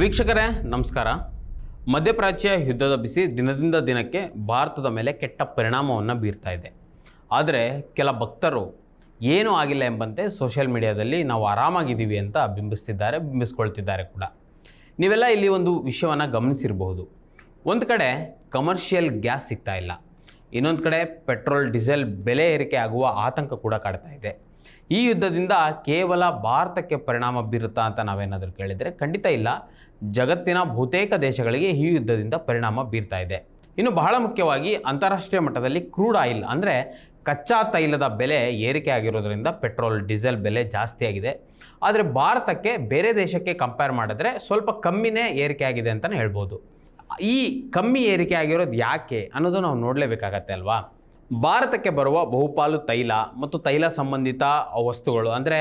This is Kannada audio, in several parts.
ವೀಕ್ಷಕರೇ ನಮಸ್ಕಾರ. ಮಧ್ಯಪ್ರಾಚ್ಯ ಯುದ್ಧದ ಬಿಸಿ ದಿನದಿಂದ ದಿನಕ್ಕೆ ಭಾರತದ ಮೇಲೆ ಕೆಟ್ಟ ಪರಿಣಾಮವನ್ನು ಬೀರ್ತಾ ಇದೆ. ಆದರೆ ಕೆಲ ಭಕ್ತರು ಏನೂ ಆಗಿಲ್ಲ ಎಂಬಂತೆ ಸೋಷಿಯಲ್ ಮೀಡಿಯಾದಲ್ಲಿ ನಾವು ಆರಾಮಾಗಿದ್ದೀವಿ ಅಂತ ಬಿಂಬಿಸ್ಕೊಳ್ತಿದ್ದಾರೆ ಕೂಡ. ನೀವೆಲ್ಲ ಇಲ್ಲಿ ಒಂದು ವಿಷಯವನ್ನು ಗಮನಿಸಿರಬಹುದು. ಒಂದು ಕಡೆ ಕಮರ್ಷಿಯಲ್ ಗ್ಯಾಸ್ ಸಿಗ್ತಾ ಇಲ್ಲ, ಇನ್ನೊಂದು ಕಡೆ ಪೆಟ್ರೋಲ್ ಡೀಸೆಲ್ ಬೆಲೆ ಏರಿಕೆ ಆಗುವ ಆತಂಕ ಕೂಡ ಕಾಡ್ತಾ ಇದೆ. ಈ ಯುದ್ಧದಿಂದ ಕೇವಲ ಭಾರತಕ್ಕೆ ಪರಿಣಾಮ ಬೀರುತ್ತಾ ಅಂತ ನಾವೇನಾದರೂ ಕೇಳಿದರೆ ಖಂಡಿತ ಇಲ್ಲ. ಜಗತ್ತಿನ ಬಹುತೇಕ ದೇಶಗಳಿಗೆ ಈ ಯುದ್ಧದಿಂದ ಪರಿಣಾಮ ಬೀರ್ತಾ ಇದೆ. ಇನ್ನು ಬಹಳ ಮುಖ್ಯವಾಗಿ ಅಂತಾರಾಷ್ಟ್ರೀಯ ಮಟ್ಟದಲ್ಲಿ ಕ್ರೂಡ್ ಆಯಿಲ್ ಅಂದರೆ ಕಚ್ಚಾ ತೈಲದ ಬೆಲೆ ಏರಿಕೆ ಆಗಿರೋದ್ರಿಂದ ಪೆಟ್ರೋಲ್ ಡೀಸೆಲ್ ಬೆಲೆ ಜಾಸ್ತಿ ಆಗಿದೆ. ಆದರೆ ಭಾರತಕ್ಕೆ ಬೇರೆ ದೇಶಕ್ಕೆ ಕಂಪೇರ್ ಮಾಡಿದ್ರೆ ಸ್ವಲ್ಪ ಕಮ್ಮಿನೇ ಏರಿಕೆ ಆಗಿದೆ ಅಂತಲೇ ಹೇಳ್ಬೋದು. ಈ ಕಮ್ಮಿ ಏರಿಕೆ ಆಗಿರೋದು ಯಾಕೆ ಅನ್ನೋದು ನಾವು ನೋಡಲೇಬೇಕಾಗತ್ತೆ ಅಲ್ವಾ. ಭಾರತಕ್ಕೆ ಬರುವ ಬಹುಪಾಲು ತೈಲ ಮತ್ತು ತೈಲ ಸಂಬಂಧಿತ ವಸ್ತುಗಳು ಅಂದರೆ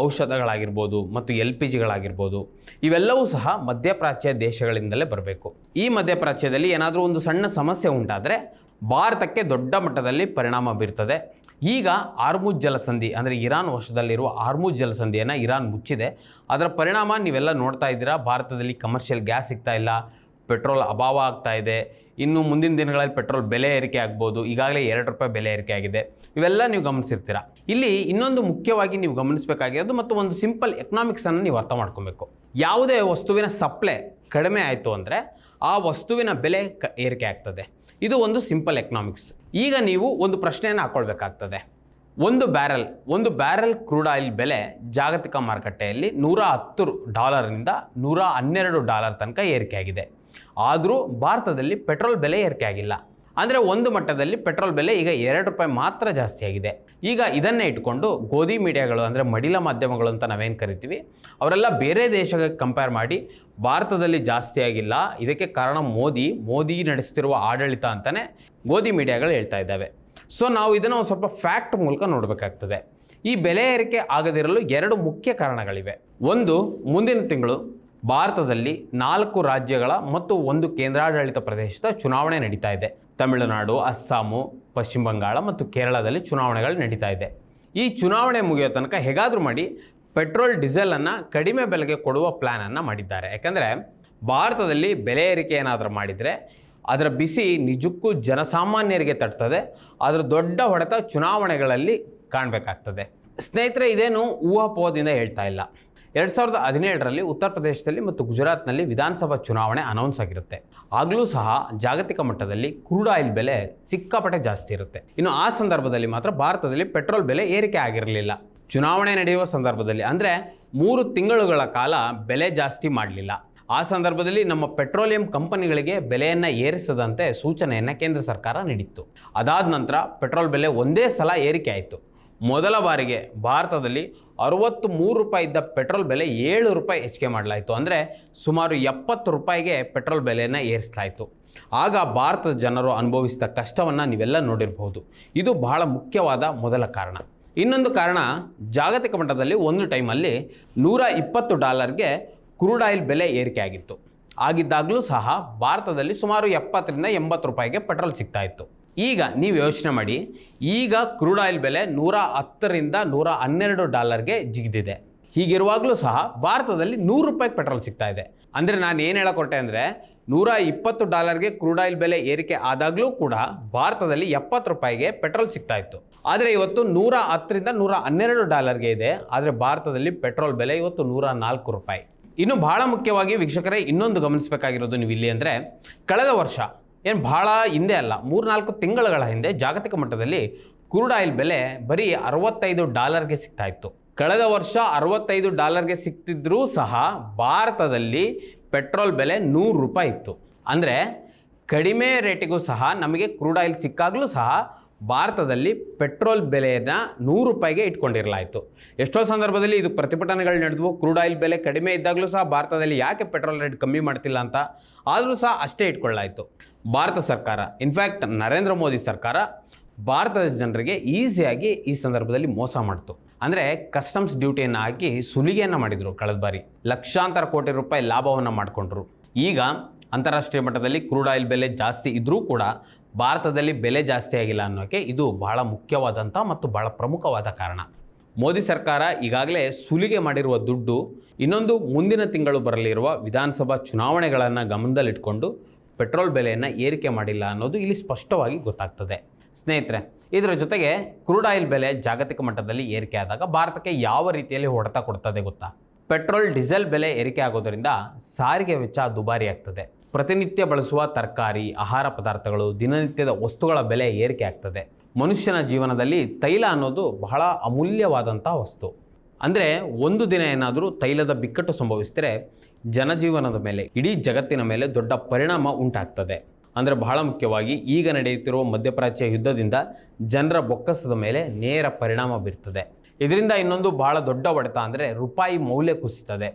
ಔಷಧಗಳಾಗಿರ್ಬೋದು ಮತ್ತು LPGಗಳಾಗಿರ್ಬೋದು, ಇವೆಲ್ಲವೂ ಸಹ ಮಧ್ಯಪ್ರಾಚ್ಯ ದೇಶಗಳಿಂದಲೇ ಬರಬೇಕು. ಈ ಮಧ್ಯಪ್ರಾಚ್ಯದಲ್ಲಿ ಏನಾದರೂ ಒಂದು ಸಣ್ಣ ಸಮಸ್ಯೆ ಉಂಟಾದರೆ ಭಾರತಕ್ಕೆ ದೊಡ್ಡ ಮಟ್ಟದಲ್ಲಿ ಪರಿಣಾಮ ಬೀರ್ತದೆ. ಈಗ ಆರ್ಮುಜ್ ಜಲಸಂಧಿ ಅಂದರೆ ಇರಾನ್ ವಶದಲ್ಲಿರುವ ಆರ್ಮುಜ್ ಜಲಸಂಧಿಯನ್ನು ಇರಾನ್ ಮುಚ್ಚಿದೆ. ಅದರ ಪರಿಣಾಮ ನೀವೆಲ್ಲ ನೋಡ್ತಾ ಇದ್ದೀರಾ. ಭಾರತದಲ್ಲಿ ಕಮರ್ಷಿಯಲ್ ಗ್ಯಾಸ್ ಸಿಗ್ತಾ ಇಲ್ಲ, ಪೆಟ್ರೋಲ್ ಅಭಾವ ಆಗ್ತಾ ಇದೆ. ಇನ್ನು ಮುಂದಿನ ದಿನಗಳಲ್ಲಿ ಪೆಟ್ರೋಲ್ ಬೆಲೆ ಏರಿಕೆ ಆಗ್ಬೋದು. ಈಗಾಗಲೇ ₹2 ಬೆಲೆ ಏರಿಕೆ ಆಗಿದೆ. ಇವೆಲ್ಲ ನೀವು ಗಮನಿಸಿರ್ತೀರ. ಇಲ್ಲಿ ಇನ್ನೊಂದು ಮುಖ್ಯವಾಗಿ ನೀವು ಗಮನಿಸಬೇಕಾಗಿರೋದು ಮತ್ತು ಒಂದು ಸಿಂಪಲ್ ಎಕನಾಮಿಕ್ಸನ್ನು ನೀವು ಅರ್ಥ ಮಾಡ್ಕೊಬೇಕು. ಯಾವುದೇ ವಸ್ತುವಿನ ಸಪ್ಲೈ ಕಡಿಮೆ ಆಯಿತು ಅಂದರೆ ಆ ವಸ್ತುವಿನ ಬೆಲೆ ಏರಿಕೆ ಆಗ್ತದೆ. ಇದು ಒಂದು ಸಿಂಪಲ್ ಎಕನಾಮಿಕ್ಸ್. ಈಗ ನೀವು ಒಂದು ಪ್ರಶ್ನೆಯನ್ನು ಹಾಕೊಳ್ಬೇಕಾಗ್ತದೆ. ಒಂದು ಬ್ಯಾರೆಲ್ ಕ್ರೂಡ್ ಆಯಿಲ್ ಬೆಲೆ ಜಾಗತಿಕ ಮಾರುಕಟ್ಟೆಯಲ್ಲಿ $110 $112 ತನಕ ಏರಿಕೆಯಾಗಿದೆ. ಆದರೂ ಭಾರತದಲ್ಲಿ ಪೆಟ್ರೋಲ್ ಬೆಲೆ ಏರಿಕೆ ಆಗಿಲ್ಲ. ಅಂದರೆ ಒಂದು ಮಟ್ಟದಲ್ಲಿ ಪೆಟ್ರೋಲ್ ಬೆಲೆ ಈಗ ₹2 ಮಾತ್ರ ಜಾಸ್ತಿ ಆಗಿದೆ. ಈಗ ಇದನ್ನೇ ಇಟ್ಕೊಂಡು ಗೋಧಿ ಮೀಡಿಯಾಗಳು ಅಂದರೆ ಮಡಿಲ ಮಾಧ್ಯಮಗಳು ಅಂತ ನಾವೇನು ಕರಿತೀವಿ, ಅವರೆಲ್ಲ ಬೇರೆ ದೇಶಕ್ಕೆ ಕಂಪೇರ್ ಮಾಡಿ ಭಾರತದಲ್ಲಿ ಜಾಸ್ತಿ ಆಗಿಲ್ಲ, ಇದಕ್ಕೆ ಕಾರಣ ಮೋದಿ ನಡೆಸ್ತಿರುವ ಆಡಳಿತ ಅಂತಲೇ ಗೋಧಿ ಮೀಡಿಯಾಗಳು ಹೇಳ್ತಾ ಇದ್ದಾವೆ. ಸೊ ನಾವು ಇದನ್ನು ಒಂದು ಸ್ವಲ್ಪ ಫ್ಯಾಕ್ಟ್ ಮೂಲಕ ನೋಡಬೇಕಾಗ್ತದೆ. ಈ ಬೆಲೆ ಏರಿಕೆ ಆಗದಿರಲು 2 ಮುಖ್ಯ ಕಾರಣಗಳಿವೆ. ಒಂದು, ಮುಂದಿನ ತಿಂಗಳು ಭಾರತದಲ್ಲಿ 4 ರಾಜ್ಯಗಳ ಮತ್ತು 1 ಕೇಂದ್ರಾಡಳಿತ ಪ್ರದೇಶದ ಚುನಾವಣೆ ನಡೀತಾ ಇದೆ. ತಮಿಳುನಾಡು, ಅಸ್ಸಾಮು, ಪಶ್ಚಿಮ ಬಂಗಾಳ ಮತ್ತು ಕೇರಳದಲ್ಲಿ ಚುನಾವಣೆಗಳು ನಡೀತಾ ಇದೆ. ಈ ಚುನಾವಣೆ ಮುಗಿಯೋ ತನಕ ಹೇಗಾದರೂ ಮಾಡಿ ಪೆಟ್ರೋಲ್ ಡೀಸೆಲನ್ನು ಕಡಿಮೆ ಬೆಲೆಗೆ ಕೊಡುವ ಪ್ಲ್ಯಾನನ್ನು ಮಾಡಿದ್ದಾರೆ. ಯಾಕಂದರೆ ಭಾರತದಲ್ಲಿ ಬೆಲೆ ಏರಿಕೆ ಏನಾದರೂ ಮಾಡಿದರೆ ಅದರ ಬಿಸಿ ನಿಜಕ್ಕೂ ಜನಸಾಮಾನ್ಯರಿಗೆ ತಟ್ತದೆ. ಅದರ ದೊಡ್ಡ ಹೊಡೆತ ಚುನಾವಣೆಗಳಲ್ಲಿ ಕಾಣಬೇಕಾಗ್ತದೆ. ಸ್ನೇಹಿತರೆ, ಇದೇನು ಊಹಾಪೋಹದಿಂದ ಹೇಳ್ತಾ ಇಲ್ಲ. 2017ರಲ್ಲಿ ಉತ್ತರ ಪ್ರದೇಶದಲ್ಲಿ ಮತ್ತು ಗುಜರಾತ್ನಲ್ಲಿ ವಿಧಾನಸಭಾ ಚುನಾವಣೆ ಅನೌನ್ಸ್ ಆಗಿರುತ್ತೆ. ಆಗಲೂ ಸಹ ಜಾಗತಿಕ ಮಟ್ಟದಲ್ಲಿ ಕ್ರೂಡ್ ಆಯಿಲ್ ಬೆಲೆ ಸಿಕ್ಕಾಪಟ್ಟೆ ಜಾಸ್ತಿ ಇರುತ್ತೆ. ಇನ್ನು ಆ ಸಂದರ್ಭದಲ್ಲಿ ಮಾತ್ರ ಭಾರತದಲ್ಲಿ ಪೆಟ್ರೋಲ್ ಬೆಲೆ ಏರಿಕೆ ಆಗಿರಲಿಲ್ಲ. ಚುನಾವಣೆ ನಡೆಯುವ ಸಂದರ್ಭದಲ್ಲಿ ಅಂದರೆ 3 ತಿಂಗಳುಗಳ ಕಾಲ ಬೆಲೆ ಜಾಸ್ತಿ ಮಾಡಲಿಲ್ಲ. ಆ ಸಂದರ್ಭದಲ್ಲಿ ನಮ್ಮ ಪೆಟ್ರೋಲಿಯಂ ಕಂಪನಿಗಳಿಗೆ ಬೆಲೆಯನ್ನು ಏರಿಸದಂತೆ ಸೂಚನೆಯನ್ನು ಕೇಂದ್ರ ಸರ್ಕಾರ ನೀಡಿತ್ತು. ಅದಾದ ನಂತರ ಪೆಟ್ರೋಲ್ ಬೆಲೆ ಒಂದೇ ಸಲ ಏರಿಕೆ ಆಯಿತು. ಮೊದಲ ಬಾರಿಗೆ ಭಾರತದಲ್ಲಿ ₹63 ಇದ್ದ ಪೆಟ್ರೋಲ್ ಬೆಲೆ ₹7 ಹೆಚ್ಚಿಗೆ ಮಾಡಲಾಯಿತು. ಅಂದರೆ ಸುಮಾರು ₹70ಗೆ ಪೆಟ್ರೋಲ್ ಬೆಲೆಯನ್ನು ಏರಿಸಲಾಯಿತು. ಆಗ ಭಾರತದ ಜನರು ಅನುಭವಿಸಿದ ಕಷ್ಟವನ್ನು ನೀವೆಲ್ಲ ನೋಡಿರಬಹುದು. ಇದು ಬಹಳ ಮುಖ್ಯವಾದ ಮೊದಲ ಕಾರಣ. ಇನ್ನೊಂದು ಕಾರಣ, ಜಾಗತಿಕ ಮಟ್ಟದಲ್ಲಿ ಒಂದು ಟೈಮಲ್ಲಿ $120ಗೆ ಕ್ರೂಡ್ ಆಯಿಲ್ ಬೆಲೆ ಏರಿಕೆ ಆಗಿತ್ತು. ಆಗಿದ್ದಾಗಲೂ ಸಹ ಭಾರತದಲ್ಲಿ ಸುಮಾರು ₹70ರಿಂದ ₹80ಗೆ ಪೆಟ್ರೋಲ್ ಸಿಗ್ತಾ ಇತ್ತು. ಈಗ ನೀವು ಯೋಚನೆ ಮಾಡಿ, ಈಗ ಕ್ರೂಡ್ ಆಯಿಲ್ ಬೆಲೆ $110ರಿಂದ $112ಗೆ ಜಿಗಿದಿದೆ. ಹೀಗಿರುವಾಗಲೂ ಸಹ ಭಾರತದಲ್ಲಿ ₹100 ಪೆಟ್ರೋಲ್ ಸಿಗ್ತಾ ಇದೆ. ಅಂದರೆ ನಾನು ಏನು ಹೇಳಕೊಟ್ಟೆ ಅಂದರೆ $120ಗೆ ಕ್ರೂಡ್ ಆಯಿಲ್ ಬೆಲೆ ಏರಿಕೆ ಆದಾಗಲೂ ಕೂಡ ಭಾರತದಲ್ಲಿ ₹70ಗೆ ಪೆಟ್ರೋಲ್ ಸಿಗ್ತಾ ಇತ್ತು. ಆದರೆ ಇವತ್ತು $110ರಿಂದ $112ಗೆ ಇದೆ. ಆದರೆ ಭಾರತದಲ್ಲಿ ಪೆಟ್ರೋಲ್ ಬೆಲೆ ಇವತ್ತು ₹104. ಇನ್ನು ಬಹಳ ಮುಖ್ಯವಾಗಿ ವೀಕ್ಷಕರೇ, ಇನ್ನೊಂದು ಗಮನಿಸಬೇಕಾಗಿರೋದು ನೀವು ಇಲ್ಲಿ ಅಂದರೆ, ಕಳೆದ ವರ್ಷ ಏನು ಬಹಳ ಹಿಂದೆ ಅಲ್ಲ, 3-4 ತಿಂಗಳುಗಳ ಹಿಂದೆ ಜಾಗತಿಕ ಮಟ್ಟದಲ್ಲಿ ಕ್ರೂಡ್ ಆಯಿಲ್ ಬೆಲೆ ಬರೀ $65ಗೆ ಸಿಗ್ತಾ ಇತ್ತು. ಕಳೆದ ವರ್ಷ $65ಗೆ ಸಿಗ್ತಿದ್ರೂ ಸಹ ಭಾರತದಲ್ಲಿ ಪೆಟ್ರೋಲ್ ಬೆಲೆ ₹100 ಇತ್ತು. ಅಂದರೆ ಕಡಿಮೆ ರೇಟಿಗೂ ಸಹ ನಮಗೆ ಕ್ರೂಡ್ ಆಯಿಲ್ ಸಿಕ್ಕಾಗಲೂ ಸಹ ಭಾರತದಲ್ಲಿ ಪೆಟ್ರೋಲ್ ಬೆಲೆಯನ್ನು $100ಗೆ ಇಟ್ಕೊಂಡಿರಲಾಯಿತು. ಎಷ್ಟೋ ಸಂದರ್ಭದಲ್ಲಿ ಇದು ಪ್ರತಿಭಟನೆಗಳು ನಡೆದವು. ಕ್ರೂಡ್ ಆಯಿಲ್ ಬೆಲೆ ಕಡಿಮೆ ಇದ್ದಾಗಲೂ ಸಹ ಭಾರತದಲ್ಲಿ ಯಾಕೆ ಪೆಟ್ರೋಲ್ ರೇಟ್ ಕಮ್ಮಿ ಮಾಡ್ತಿಲ್ಲ ಅಂತ, ಆದರೂ ಸಹ ಅಷ್ಟೇ ಇಟ್ಕೊಳ್ಳಾಯಿತು. ಭಾರತ ಸರ್ಕಾರ, ಇನ್ಫ್ಯಾಕ್ಟ್ ನರೇಂದ್ರ ಮೋದಿ ಸರ್ಕಾರ ಭಾರತದ ಜನರಿಗೆ ಈಸಿಯಾಗಿ ಈ ಸಂದರ್ಭದಲ್ಲಿ ಮೋಸ ಮಾಡ್ತು. ಅಂದರೆ ಕಸ್ಟಮ್ಸ್ ಡ್ಯೂಟಿಯನ್ನು ಹಾಕಿ ಸುಲಿಗೆಯನ್ನು ಮಾಡಿದರು. ಕಳೆದ ಬಾರಿ ಲಕ್ಷಾಂತರ ಕೋಟಿ ರೂಪಾಯಿ ಲಾಭವನ್ನು ಮಾಡಿಕೊಂಡ್ರು. ಈಗ ಅಂತಾರಾಷ್ಟ್ರೀಯ ಮಟ್ಟದಲ್ಲಿ ಕ್ರೂಡ್ ಆಯಿಲ್ ಬೆಲೆ ಜಾಸ್ತಿ ಇದ್ದರೂ ಕೂಡ ಭಾರತದಲ್ಲಿ ಬೆಲೆ ಜಾಸ್ತಿ ಆಗಿಲ್ಲ ಅನ್ನೋಕ್ಕೆ ಇದು ಬಹಳ ಮುಖ್ಯವಾದಂಥ ಮತ್ತು ಬಹಳ ಪ್ರಮುಖವಾದ ಕಾರಣ. ಮೋದಿ ಸರ್ಕಾರ ಈಗಾಗಲೇ ಸುಲಿಗೆ ಮಾಡಿರುವ ದುಡ್ಡು ಇನ್ನೊಂದು ಮುಂದಿನ ತಿಂಗಳು ಬರಲಿರುವ ವಿಧಾನಸಭಾ ಚುನಾವಣೆಗಳನ್ನು ಗಮನದಲ್ಲಿಟ್ಕೊಂಡು ಪೆಟ್ರೋಲ್ ಬೆಲೆಯನ್ನು ಏರಿಕೆ ಮಾಡಿಲ್ಲ ಅನ್ನೋದು ಇಲ್ಲಿ ಸ್ಪಷ್ಟವಾಗಿ ಗೊತ್ತಾಗ್ತದೆ. ಸ್ನೇಹಿತರೆ, ಇದರ ಜೊತೆಗೆ ಕ್ರೂಡ್ ಆಯಿಲ್ ಬೆಲೆ ಜಾಗತಿಕ ಮಟ್ಟದಲ್ಲಿ ಏರಿಕೆ ಆದಾಗ ಭಾರತಕ್ಕೆ ಯಾವ ರೀತಿಯಲ್ಲಿ ಹೊಡೆತ ಕೊಡ್ತದೆ ಗೊತ್ತಾ? ಪೆಟ್ರೋಲ್ ಡೀಸೆಲ್ ಬೆಲೆ ಏರಿಕೆ ಆಗೋದರಿಂದ ಸಾರಿಗೆ ವೆಚ್ಚ ದುಬಾರಿ ಆಗ್ತದೆ. ಪ್ರತಿನಿತ್ಯ ಬಳಸುವ ತರಕಾರಿ, ಆಹಾರ ಪದಾರ್ಥಗಳು, ದಿನನಿತ್ಯದ ವಸ್ತುಗಳ ಬೆಲೆ ಏರಿಕೆ ಆಗ್ತದೆ. ಮನುಷ್ಯನ ಜೀವನದಲ್ಲಿ ತೈಲ ಅನ್ನೋದು ಬಹಳ ಅಮೂಲ್ಯವಾದಂಥ ವಸ್ತು. ಅಂದರೆ ಒಂದು ದಿನ ಏನಾದರೂ ತೈಲದ ಬಿಕ್ಕಟ್ಟು ಸಂಭವಿಸಿದರೆ ಜನಜೀವನದ ಮೇಲೆ, ಇಡೀ ಜಗತ್ತಿನ ಮೇಲೆ ದೊಡ್ಡ ಪರಿಣಾಮ ಉಂಟಾಗ್ತದೆ. ಅಂದರೆ ಬಹಳ ಮುಖ್ಯವಾಗಿ ಈಗ ನಡೆಯುತ್ತಿರುವ ಮಧ್ಯಪ್ರಾಚ್ಯ ಯುದ್ಧದಿಂದ ಜನರ ಬೊಕ್ಕಸದ ಮೇಲೆ ನೇರ ಪರಿಣಾಮ ಬೀರ್ತದೆ. ಇದರಿಂದ ಇನ್ನೊಂದು ಬಹಳ ದೊಡ್ಡ ಹೊಡೆತ ಅಂದರೆ ರೂಪಾಯಿ ಮೌಲ್ಯ ಕುಸಿತದೆ.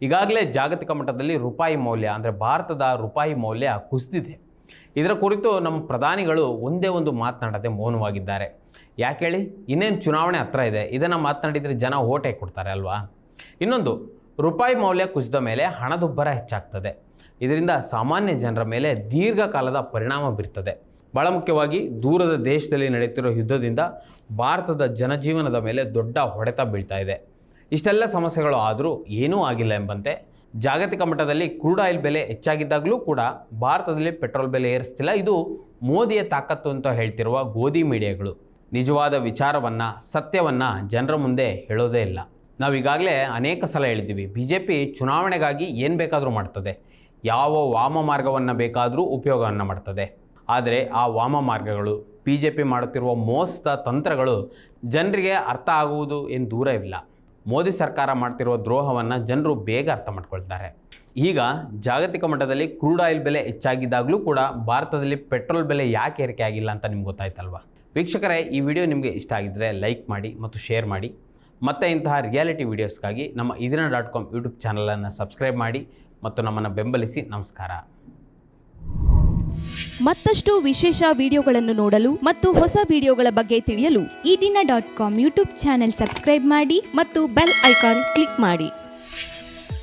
ಈಗಾಗಲೇ ಜಾಗತಿಕ ಮಟ್ಟದಲ್ಲಿ ರೂಪಾಯಿ ಮೌಲ್ಯ ಅಂದರೆ ಭಾರತದ ರೂಪಾಯಿ ಮೌಲ್ಯ ಕುಸಿದಿದೆ. ಇದರ ಕುರಿತು ನಮ್ಮ ಪ್ರಧಾನಿಗಳು ಒಂದೇ ಒಂದು ಮಾತನಾಡದೆ ಮೌನವಾಗಿದ್ದಾರೆ. ಯಾಕೆ ಹೇಳಿ? ಇನ್ನೇನು ಚುನಾವಣೆ ಹತ್ರ ಇದೆ, ಇದನ್ನು ಮಾತನಾಡಿದರೆ ಜನ ಓಟೆ ಕೊಡ್ತಾರೆ ಅಲ್ವಾ? ಇನ್ನೊಂದು, ರೂಪಾಯಿ ಮೌಲ್ಯ ಕುಸಿದ ಮೇಲೆ ಹಣದುಬ್ಬರ ಹೆಚ್ಚಾಗ್ತದೆ. ಇದರಿಂದ ಸಾಮಾನ್ಯ ಜನರ ಮೇಲೆ ದೀರ್ಘಕಾಲದ ಪರಿಣಾಮ ಬೀರ್ತದೆ. ಬಹಳ ಮುಖ್ಯವಾಗಿ ದೂರದ ದೇಶದಲ್ಲಿ ನಡೆಯುತ್ತಿರೋ ಯುದ್ಧದಿಂದ ಭಾರತದ ಜನಜೀವನದ ಮೇಲೆ ದೊಡ್ಡ ಹೊಡೆತ ಬೀಳ್ತಾ ಇದೆ. ಇಷ್ಟೆಲ್ಲ ಸಮಸ್ಯೆಗಳು ಆದರೂ ಏನೂ ಆಗಿಲ್ಲ ಎಂಬಂತೆ ಜಾಗತಿಕ ಮಟ್ಟದಲ್ಲಿ ಕ್ರೂಡ್ ಆಯಿಲ್ ಬೆಲೆ ಹೆಚ್ಚಾಗಿದ್ದಾಗಲೂ ಕೂಡ ಭಾರತದಲ್ಲಿ ಪೆಟ್ರೋಲ್ ಬೆಲೆ ಏರಿಸ್ತಿಲ್ಲ. ಇದು ಮೋದಿಯ ತಾಕತ್ತು ಅಂತ ಹೇಳ್ತಿರುವ ಗೋಧಿ ಮೀಡಿಯಾಗಳು ನಿಜವಾದ ವಿಚಾರವನ್ನು, ಸತ್ಯವನ್ನು ಜನರ ಮುಂದೆ ಹೇಳೋದೇ ಇಲ್ಲ. ನಾವು ಈಗಾಗಲೇ ಅನೇಕ ಸಲ ಹೇಳಿದ್ದೀವಿ, BJP ಚುನಾವಣೆಗಾಗಿ ಏನು ಬೇಕಾದರೂ ಮಾಡ್ತದೆ, ಯಾವ ವಾಮ ಮಾರ್ಗವನ್ನು ಬೇಕಾದರೂ ಉಪಯೋಗವನ್ನು ಮಾಡ್ತದೆ. ಆದರೆ ಆ ವಾಮ ಮಾರ್ಗಗಳು, BJP ಮಾಡುತ್ತಿರುವ ಮೋಸದ ತಂತ್ರಗಳು ಜನರಿಗೆ ಅರ್ಥ ಆಗುವುದು ಏನು ದೂರವಿಲ್ಲ. ಮೋದಿ ಸರ್ಕಾರ ಮಾಡ್ತಿರುವ ದ್ರೋಹವನ್ನು ಜನರು ಬೇಗ ಅರ್ಥ ಮಾಡ್ಕೊಳ್ತಾರೆ. ಈಗ ಜಾಗತಿಕ ಮಟ್ಟದಲ್ಲಿ ಕ್ರೂಡ್ ಆಯಿಲ್ ಬೆಲೆ ಹೆಚ್ಚಾಗಿದ್ದಾಗಲೂ ಕೂಡ ಭಾರತದಲ್ಲಿ ಪೆಟ್ರೋಲ್ ಬೆಲೆ ಯಾಕೆ ಏರಿಕೆ ಆಗಿಲ್ಲ ಅಂತ ನಿಮ್ಗೆ ಗೊತ್ತಾಯ್ತಲ್ವಾ? ವೀಕ್ಷಕರೇ, ಈ ವಿಡಿಯೋ ನಿಮಗೆ ಇಷ್ಟ ಆಗಿದ್ದರೆ ಲೈಕ್ ಮಾಡಿ ಮತ್ತು ಶೇರ್ ಮಾಡಿ. ಮತ್ತು ಇಂತಹ ರಿಯಾಲಿಟಿ ವೀಡಿಯೋಸ್ಗಾಗಿ ನಮ್ಮ ಇದೀನ.com ಯೂಟ್ಯೂಬ್ ಚಾನಲನ್ನು ಸಬ್ಸ್ಕ್ರೈಬ್ ಮಾಡಿ ಮತ್ತು ನಮ್ಮನ್ನು ಬೆಂಬಲಿಸಿ. ನಮಸ್ಕಾರ. ಮತ್ತಷ್ಟು ವಿಶೇಷ ವಿಡಿಯೋಗಳನ್ನು ನೋಡಲು ಮತ್ತು ಹೊಸ ವಿಡಿಯೋಗಳ ಬಗ್ಗೆ ತಿಳಿಯಲು ಇದೀನ.com ಯೂಟ್ಯೂಬ್ ಚಾನೆಲ್ ಸಬ್ಸ್ಕ್ರೈಬ್ ಮಾಡಿ ಮತ್ತು ಬೆಲ್ ಐಕಾನ್ ಕ್ಲಿಕ್ ಮಾಡಿ.